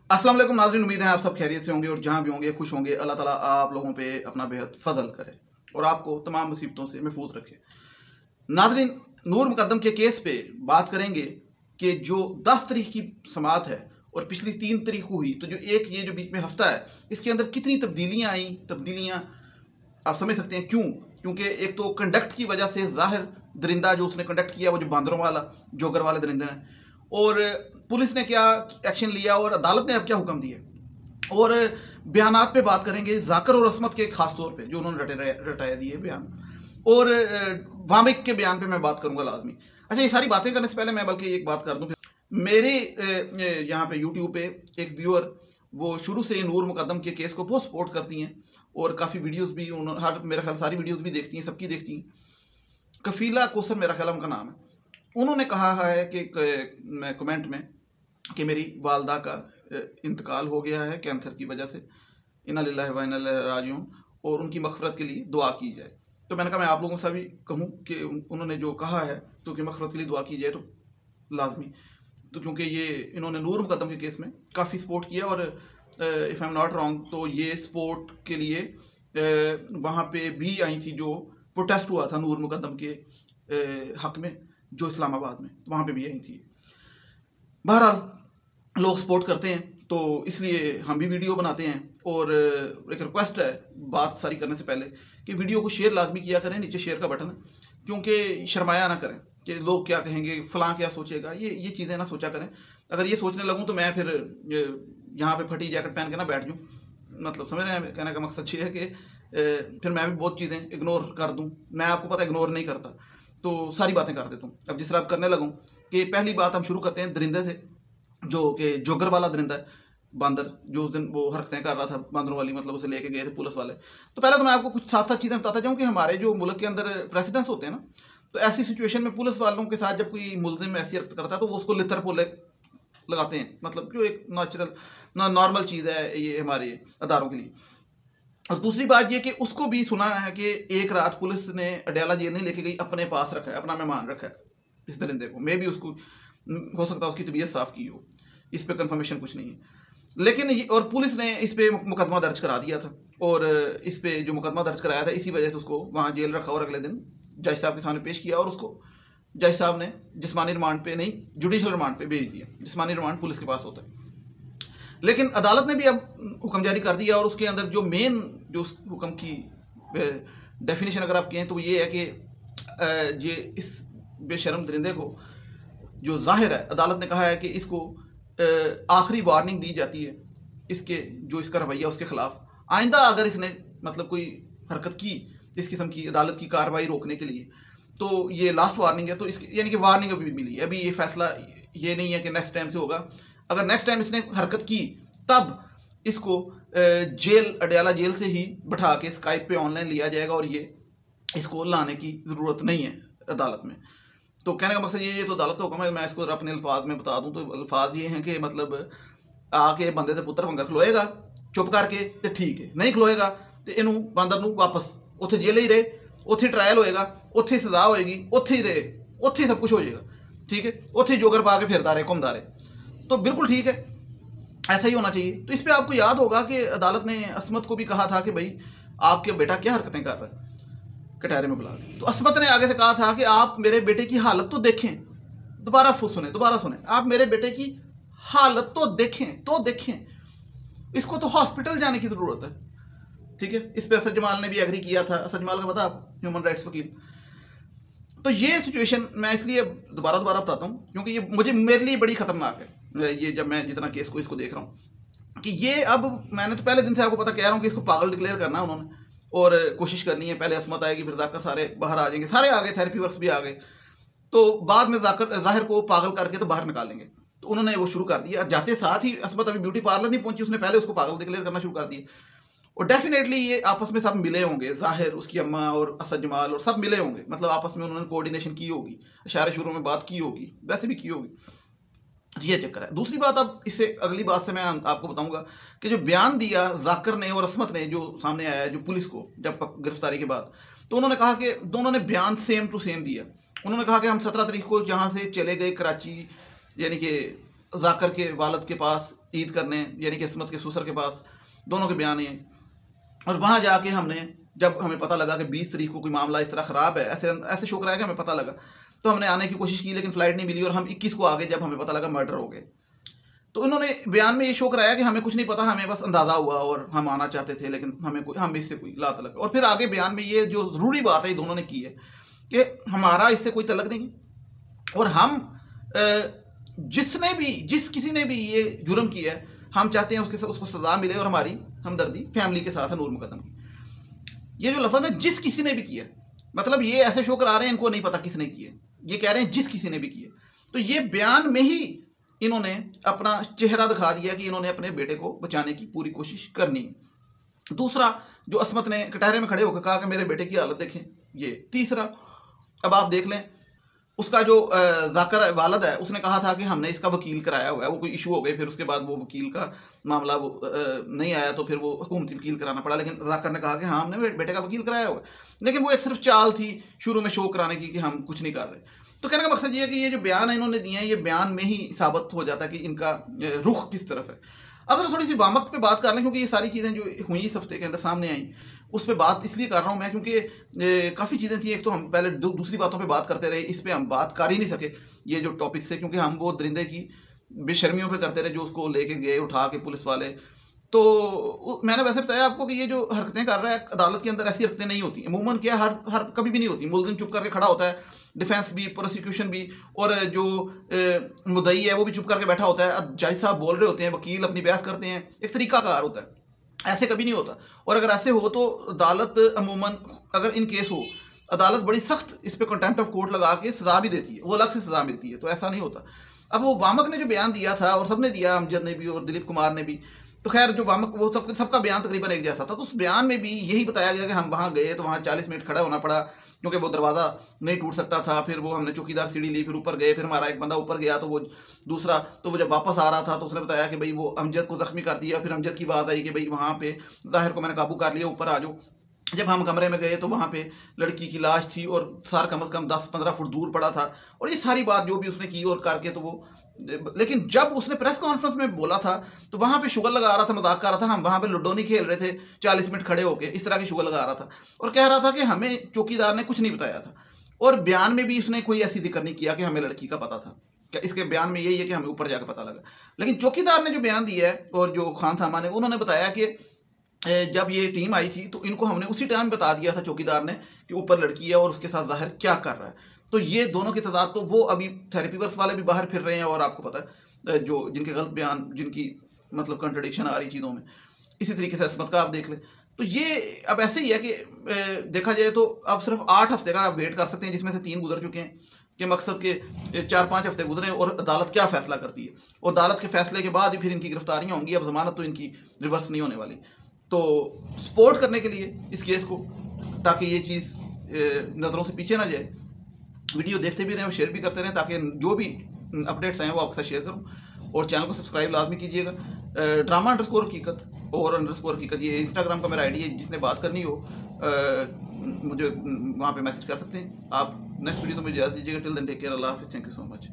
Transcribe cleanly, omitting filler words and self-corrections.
अस्सलाम वालेकुम नाज़रीन, उम्मीद है आप सब खैरियत से होंगे और जहाँ भी होंगे खुश होंगे। अल्लाह ताला आप लोगों पे अपना बेहद फजल करे और आपको तमाम मुसीबतों से महफूज रखे। नाज़रीन, नूर मुकद्दम के केस पे बात करेंगे कि जो 10 तारीख की समाअत है और पिछली 3 तारीख को हुई, तो जो ये जो बीच में हफ्ता है, इसके अंदर कितनी तब्दीलियाँ आई। तब्दीलियाँ आप समझ सकते हैं क्यों। क्योंकि एक तो कंडक्ट की वजह से ज़ाहिर दरिंदा जो उसने कंडक्ट किया वो जो बांदरों वाला जोगर वाले दरिंदे हैं, और पुलिस ने क्या एक्शन लिया और अदालत ने अब क्या हुक्म दिए, और बयानात पे बात करेंगे जाकर और असमत के खास तौर पे जो उन्होंने रटाया दिए बयान, और वामिक के बयान पे मैं बात करूंगा लाजमी। अच्छा, ये सारी बातें करने से पहले मैं बल्कि एक बात कर दूं। मेरे यहाँ पे यूट्यूब पे एक व्यूअर वो शुरू से नूर मुकद्दम के केस को बहुत सपोर्ट करती हैं और काफ़ी वीडियोस भी उन्होंने मेरा ख्याल सारी वीडियोस भी देखती हैं, सबकी देखती हैं। कफीला कोसर मेरा ख्याल उनका नाम है। उन्होंने कहा है कि कमेंट में कि मेरी वालदा का इंतकाल हो गया है कैंसर की वजह से, इन्ना लिल्लाहि व इन्ना इलैहि राजिऊन, और उनकी मग़फ़िरत के लिए दुआ की जाए। तो मैंने कहा मैं आप लोगों से भी कहूँ कि उन्होंने जो कहा है तो कि मग़फ़िरत के लिए दुआ की जाए तो लाजमी, तो क्योंकि ये इन्होंने नूर मुकद्दम के केस में काफ़ी सपोर्ट किया, और if I am not wrong तो ये सपोर्ट के लिए वहाँ पे भी आई थी जो प्रोटेस्ट हुआ था नूर मुकद्दम के हक़ में जो इस्लामाबाद में, तो वहाँ पे भी आई थी। बहरहाल लोग सपोर्ट करते हैं तो इसलिए हम भी वीडियो बनाते हैं, और एक रिक्वेस्ट है बात सारी करने से पहले कि वीडियो को शेयर लाजमी किया करें, नीचे शेयर का बटन है, क्योंकि शर्माया ना करें कि लोग क्या कहेंगे, फ़लाँ क्या सोचेगा, ये चीज़ें ना सोचा करें। अगर ये सोचने लगूँ तो मैं फिर यहाँ पे फटी जैकेट पहन के ना बैठ जाऊँ, मतलब समझ रहे हैं। कहने का मकसद ये है कि फिर मैं भी बहुत चीज़ें इग्नोर कर दूँ। मैं आपको पता इग्नोर नहीं करता, तो सारी बातें कर देता हूँ। अब जिस तरह आप करने लगूँ कि पहली बात हम शुरू करते हैं दरिंदे से, जो कि जोगर वाला दरिंदा है, बांदर, जो उस दिन वो हरकतें कर रहा था बांदरों वाली, मतलब उसे लेके गए थे पुलिस वाले। तो पहले तो मैं आपको कुछ साथ साथ चीज़ें बताता जाऊँ कि हमारे जो मुल्क के अंदर प्रेसिडेंट्स होते हैं ना, तो ऐसी सिचुएशन में पुलिस वालों के साथ जब कोई मुल्ज़िम ऐसी हरकत करता है तो वो उसको लितर पोले लगाते हैं, मतलब जो एक नॉर्मल चीज़ है ये हमारे अदारों के लिए। और दूसरी बात ये कि उसको भी सुना है कि एक रात पुलिस ने अडयाला जेल नहीं लेके गई, अपने पास रखा है, अपना मेहमान रखा है इस दरिंदे को। मे भी उसको हो सकता है उसकी तबीयत साफ़ की हो, इस पर कंफर्मेशन कुछ नहीं है। लेकिन और पुलिस ने इस पे मुकदमा दर्ज करा दिया था, और इस पे जो मुकदमा दर्ज कराया था इसी वजह से उसको वहाँ जेल रखा और अगले दिन जज साहब के सामने पेश किया, और उसको जज साहब ने जिस्मानी रिमांड पे नहीं, जुडिशल रिमांड पे भेज दिया। जिस्मानी रिमांड पुलिस के पास होता है, लेकिन अदालत ने भी अब हुक्म जारी कर दिया, और उसके अंदर जो मेन जो उस हुक्म की डेफिनेशन अगर आप कहें तो ये है कि ये इस बेशर्म दरिंदे को जो जाहिर है, अदालत ने कहा है कि इसको आखिरी वार्निंग दी जाती है इसके जो इसका रवैया उसके खिलाफ। आइंदा अगर इसने मतलब कोई हरकत की इस किस्म की अदालत की कार्रवाई रोकने के लिए, तो ये लास्ट वार्निंग है। तो इसकी यानी कि वार्निंग अभी मिली है, अभी ये फैसला ये नहीं है कि नेक्स्ट टाइम से होगा। अगर नेक्स्ट टाइम इसने हरकत की तब इसको जेल, अडयाला जेल से ही बैठा के स्काइप पे ऑनलाइन लिया जाएगा, और ये इसको लाने की ज़रूरत नहीं है अदालत में। तो कहने का मकसद ये तो अदालत का हुक्म है। मैं इसको अपने अल्फाज में बता दूं तो अल्फाज ये हैं कि मतलब आके बंदे के पुत्र वंगर खलोएगा चुप करके तो ठीक है, नहीं खलोएगा तो इनू बंदर नू वापस उत्थे जेल ही रहे, उत्थे ट्रायल होएगा, उत्थे सजा होएगी, उत्थे ही रहे, उत्थे सब कुछ हो जाएगा, ठीक है, उत्थे जोगर पा के फिरता रहे, घूमता रहे। तो बिल्कुल ठीक है, ऐसा ही होना चाहिए। तो इस पर आपको याद होगा कि अदालत ने असमत को भी कहा था कि भाई आपके बेटा क्या हरकतें कर रहा है, कटहरे में बुला के। तो असमत ने आगे से कहा था कि आप मेरे बेटे की हालत तो देखें, दोबारा सुने, आप मेरे बेटे की हालत तो देखें, इसको तो हॉस्पिटल जाने की ज़रूरत है, ठीक है। इस पर असद जमाल ने भी एग्री किया था। असद जमाल का पता आप, ह्यूमन राइट्स वकील। तो ये सिचुएशन मैं इसलिए दोबारा बताता हूँ क्योंकि ये मेरे लिए बड़ी ख़तरनाक है। ये जब मैं जितना केस को इसको देख रहा हूँ कि ये अब मैंने तो पहले दिन से आपको पता कह रहा हूँ कि इसको पागल डिक्लेयर करना है उन्होंने, और कोशिश करनी है। पहले असमत आएगी, फिर जाकर सारे बाहर आ जाएंगे, सारे आ गए, थेरेपी वर्क्स भी आ गए, तो बाद में जाहिर को पागल करके तो बाहर निकालेंगे। तो उन्होंने वो शुरू कर दिया। जाते साथ ही असमत अभी ब्यूटी पार्लर नहीं पहुंची, उसने पहले उसको पागल डिक्लेयर करना शुरू कर दिया। और डेफिनेटली ये आपस में सब मिले होंगे, जाहिर, उसकी अम्मा और असद जमाल और सब मिले होंगे, मतलब आपस में उन्होंने कोऑर्डिनेशन की होगी, इशारे शुरू में बात की होगी, वैसे भी की होगी। ये चक्कर है। दूसरी बात, अब इससे अगली बात से मैं आपको बताऊंगा कि जो बयान दिया जाकिर ने और असमत ने, जो सामने आया जो पुलिस को जब गिरफ्तारी के बाद, तो उन्होंने कहा कि दोनों ने बयान सेम टू सेम दिया। उन्होंने कहा कि हम 17 तारीख को यहाँ से चले गए कराची, यानी कि जाकिर के वालिद के पास ईद करने, यानी कि इसमत के ससुर के पास, दोनों के बयान हैं। और वहाँ जाके हमने, जब हमें पता लगा कि 20 तारीख को कोई मामला इस तरह ख़राब है, ऐसे शो कराया कि हमें पता लगा, तो हमने आने की कोशिश की लेकिन फ़्लाइट नहीं मिली और हम 21 को आ गए जब हमें पता लगा मर्डर हो गए। तो उन्होंने बयान में ये शो कराया कि हमें कुछ नहीं पता, हमें बस अंदाज़ा हुआ और हम आना चाहते थे लेकिन हमें इससे कोई ला तलक। और फिर आगे बयान में ये जो ज़रूरी बात है ये दोनों ने की है कि हमारा इससे कोई तलक नहीं और हम जिस किसी ने भी ये जुर्म किया है, हम चाहते हैं उसको सज़ा मिले और हमारी हमदर्दी फैमिली के साथ है नूर मुकद्दम की। ये जो लफ्ज़ है जिस किसी ने भी किया, मतलब ये ऐसे शो करा रहे हैं इनको नहीं पता किसने किए, ये कह रहे हैं जिस किसी ने भी किए। तो ये बयान में ही इन्होंने अपना चेहरा दिखा दिया कि इन्होंने अपने बेटे को बचाने की पूरी कोशिश करनी है। दूसरा, जो असमत ने कटहरे में खड़े होकर कहा कि मेरे बेटे की हालत देखें, ये। तीसरा, अब आप देख लें, उसका जो जाकर वालद है उसने कहा था कि हमने इसका वकील कराया हुआ है, वो कोई इशू हो गए, फिर उसके बाद वो वकील का मामला वो नहीं आया तो फिर वो हुकूमती वकील कराना पड़ा। लेकिन जाकर ने कहा कि हाँ हमने बेटे का वकील कराया हुआ है, लेकिन वो एक सिर्फ चाल थी शुरू में शो कराने की कि हम कुछ नहीं कर रहे। तो कहने का मकसद ये है कि ये जो बयान है इन्होंने दिए हैं, ये बयान में ही साबित हो जाता है कि इनका रुख किस तरफ है। अब तो थोड़ी सी वामक पे बात कर लें, क्योंकि ये सारी चीज़ें जो हुई इस हफ्ते के अंदर सामने आई, उस पर बात इसलिए कर रहा हूँ मैं क्योंकि काफ़ी चीज़ें थी। एक तो हम पहले दूसरी बातों पे बात करते रहे, इस पर हम बात कर ही नहीं सके ये जो टॉपिक से, क्योंकि हम वो दरिंदे की बेशर्मियों पे करते रहे जो उसको लेके गए उठा के पुलिस वाले। तो मैंने वैसे बताया आपको कि ये जो हरकतें कर रहा है अदालत के अंदर, ऐसी हरकतें नहीं होती अमूमन, क्या हर कभी भी नहीं होती। मुलजिम चुप करके खड़ा होता है, डिफेंस भी, प्रोसिक्यूशन भी, और जो मुद्दई है वो भी चुप करके बैठा होता है। जज साहब बोल रहे होते हैं, वकील अपनी बहस करते हैं, एक तरीकाकार होता है। ऐसे कभी नहीं होता। और अगर ऐसे हो तो अदालत अमूमन, अगर इन केस हो, अदालत बड़ी सख्त इस पर कंटेम्प्ट ऑफ कोर्ट लगा के सजा भी देती है, वो अलग से सजा मिलती है। तो ऐसा नहीं होता। अब वो वामक ने जो बयान दिया था, और सबने दिया, अमजद ने भी और दिलीप कुमार ने भी, तो खैर जो वामक, वो सबका बयान तकरीबन एक जैसा था। तो उस बयान में भी यही बताया गया कि हम वहाँ गए तो वहाँ 40 मिनट खड़ा होना पड़ा क्योंकि वो दरवाज़ा नहीं टूट सकता था। फिर वो हमने चौकीदार सीढ़ी ली, फिर ऊपर गए, फिर हमारा एक बंदा ऊपर गया, तो वो दूसरा, तो वो जब वापस आ रहा था तो उसने बताया कि भाई वो अमजद को ज़ख्मी कर दिया। फिर अमजद की बात आई कि भाई वहाँ पे ज़ाहिर को मैंने काबू कर लिया, ऊपर आ जाओ। जब हम कमरे में गए तो वहाँ पे लड़की की लाश थी और सार कम से कम 10-15 फुट दूर पड़ा था। और ये सारी बात जो भी उसने की और करके, तो वो, लेकिन जब उसने प्रेस कॉन्फ्रेंस में बोला था तो वहाँ पे शुगर लगा रहा था, मजाक कर रहा था, हम वहाँ पे लूडो नहीं खेल रहे थे 40 मिनट खड़े होके, इस तरह की शुगर लगा रहा था। और कह रहा था कि हमें चौकीदार ने कुछ नहीं बताया था। और बयान में भी उसने कोई ऐसी जिक्र नहीं किया कि हमें लड़की का पता था। क्या इसके बयान में यही है कि हमें ऊपर जाकर पता लगा। लेकिन चौकीदार ने जो बयान दिया है और जो खान सामा ने, उन्होंने बताया कि जब ये टीम आई थी तो इनको हमने उसी टाइम बता दिया था चौकीदार ने कि ऊपर लड़की है और उसके साथ ज़ाहिर क्या कर रहा है। तो ये दोनों की तादाद, तो वो अभी थेरेपी वर्क्स वाले भी बाहर फिर रहे हैं और आपको पता है जो जिनके गलत बयान, जिनकी मतलब कंट्रडिक्शन आ रही चीज़ों में। इसी तरीके से असमत का आप देख लें। तो ये अब ऐसे ही है कि देखा जाए तो अब सिर्फ 8 हफ्ते का आप वेट कर सकते हैं, जिसमें से 3 गुजर चुके हैं, कि मकसद के 4-5 हफ्ते गुजरे और अदालत क्या फ़ैसला करती है। और अदालत के फैसले के बाद ही फिर इनकी गिरफ्तारियाँ होंगी। अब ज़मानत तो इनकी रिवर्स नहीं होने वाली। तो सपोर्ट करने के लिए इस केस को, ताकि ये चीज़ नज़रों से पीछे ना जाए, वीडियो देखते भी रहें और शेयर भी करते रहें, ताकि जो भी अपडेट्स आएँ वो आपके साथ शेयर करूँ। और चैनल को सब्सक्राइब लाजमी कीजिएगा। ड्रामा_हकीकत और _हकीकत, ये इंस्टाग्राम का मेरा आईडी है। जिसने बात करनी हो मुझे वहाँ पे मैसेज कर सकते हैं आप। नेक्स्ट वीडियो तो मुझे इजाज़त दीजिएगा। टिल देन टेक केयर, अल्लाह हाफ़िज़, थैंक यू सो मच।